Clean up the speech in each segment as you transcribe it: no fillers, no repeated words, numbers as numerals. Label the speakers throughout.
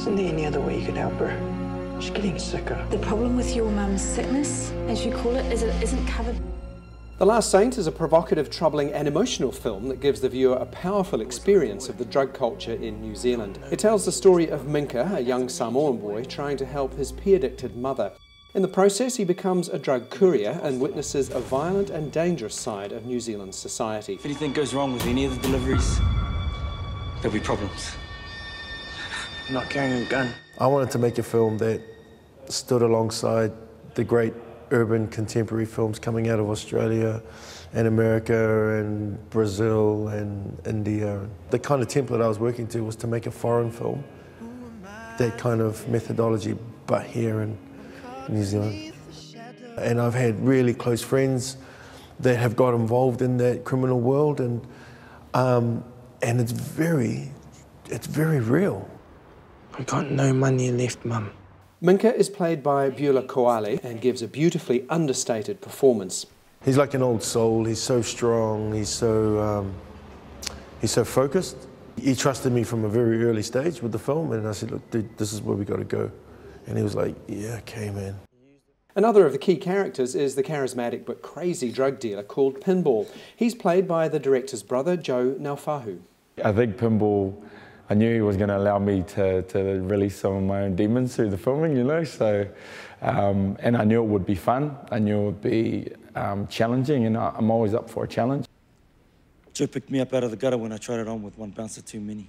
Speaker 1: Isn't there any other way you can help her? She's getting sicker.
Speaker 2: The problem with your mum's sickness, as you call it, is it isn't covered.
Speaker 3: The Last Saint is a provocative, troubling and emotional film that gives the viewer a powerful experience of the drug culture in New Zealand. It tells the story of Minka, a young Samoan boy trying to help his pee-addicted mother. In the process, he becomes a drug courier and witnesses a violent and dangerous side of New Zealand society.
Speaker 4: If anything goes wrong with any of the deliveries, there'll be problems.
Speaker 1: I'm not carrying a gun.
Speaker 5: I wanted to make a film that stood alongside the great urban contemporary films coming out of Australia and America and Brazil and India. The kind of template I was working to was to make a foreign film, that kind of methodology, but here in New Zealand. And I've had really close friends that have got involved in that criminal world, and it's very real.
Speaker 1: I got no money left, Mum.
Speaker 3: Minka is played by Beulah Qawalli and gives a beautifully understated performance.
Speaker 5: He's like an old soul. He's so strong. He's so focused. He trusted me from a very early stage with the film, and I said, "Look, dude, this is where we got to go." And he was like, "Yeah, okay, man."
Speaker 3: Another of the key characters is the charismatic but crazy drug dealer called Pinball. He's played by the director's brother, Joe Naufahu.
Speaker 6: I think Pinball, I knew he was going to allow me to release some of my own demons through the filming, you know, so, and I knew it would be fun, I knew it would be challenging, and I'm always up for a challenge.
Speaker 4: Joe picked me up out of the gutter when I tried it on with one bouncer too many.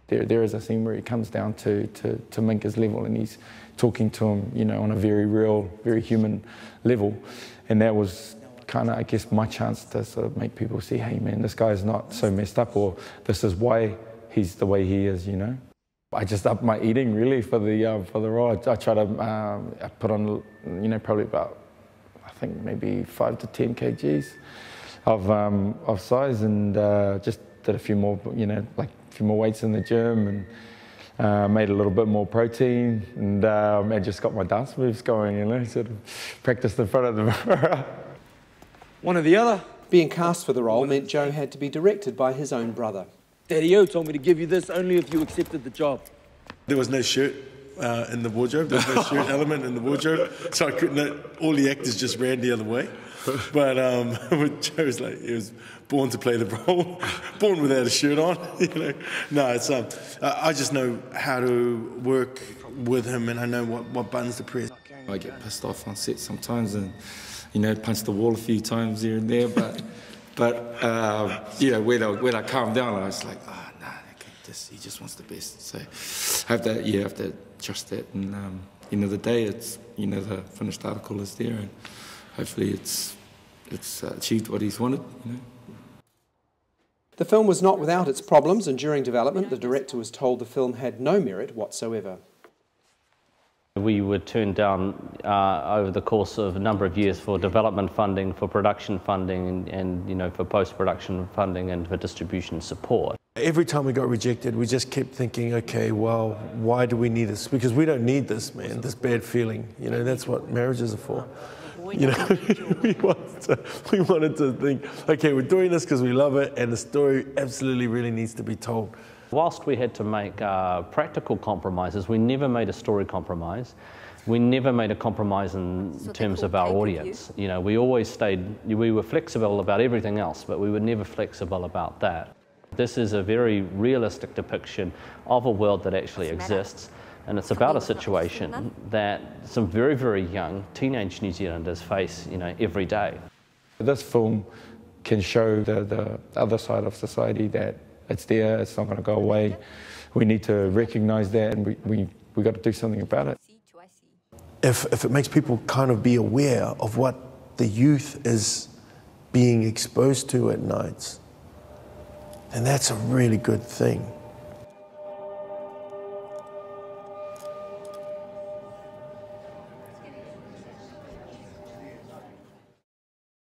Speaker 6: There is a scene where he comes down to Minka's level, and he's talking to him, you know, on a very real, very human level, and that was kind of, I guess, my chance to sort of make people see, hey man, this guy's not so messed up, or this is why he's the way he is, you know. I just upped my eating really for the role. I try to I put on, you know, probably about, I think maybe 5 to 10 kgs of size, and just did a few more, you know, like a few more weights in the gym, and made a little bit more protein, and just got my dance moves going, you know, sort of practiced in front of the mirror.
Speaker 4: One or the other.
Speaker 3: Being cast for the role meant Joe had to be directed by his own brother.
Speaker 4: Daddy-O told me to give you this only if you accepted the job.
Speaker 5: There was no shirt in the wardrobe. There was no shirt element in the wardrobe, so I couldn't. All the actors just ran the other way. But Joe was like, he was born to play the role, born without a shirt on. You know, no, it's I just know how to work with him, and I know what buttons to press.
Speaker 6: I get pissed off on set sometimes, and you know, punch the wall a few times here and there, but you know, when I calm down, I was like, oh, nah, okay, he just wants the best. So I have to trust that, and end of the day, it's, you know, the finished article is there, and hopefully it's achieved what he's wanted, you know.
Speaker 3: The film was not without its problems, and during development, the director was told the film had no merit whatsoever.
Speaker 7: We were turned down over the course of a number of years for development funding, for production funding, and you know, for post-production funding and for distribution support.
Speaker 5: Every time we got rejected, we just kept thinking, okay, well, why do we need this? Because we don't need this, man, this bad feeling. You know, that's what marriages are for. You know, we wanted to think, okay, we're doing this because we love it, and the story absolutely really needs to be told.
Speaker 7: Whilst we had to make practical compromises, we never made a story compromise. We never made a compromise in terms of our audience. You know, we always stayed, we were flexible about everything else, but we were never flexible about that. This is a very realistic depiction of a world that actually exists, and it's about a situation that some very, very young teenage New Zealanders face, you know, every day.
Speaker 6: This film can show the other side of society, that it's there, it's not going to go away. We need to recognise that, and we got to do something about it.
Speaker 5: If it makes people kind of be aware of what the youth is being exposed to at nights, then that's a really good thing.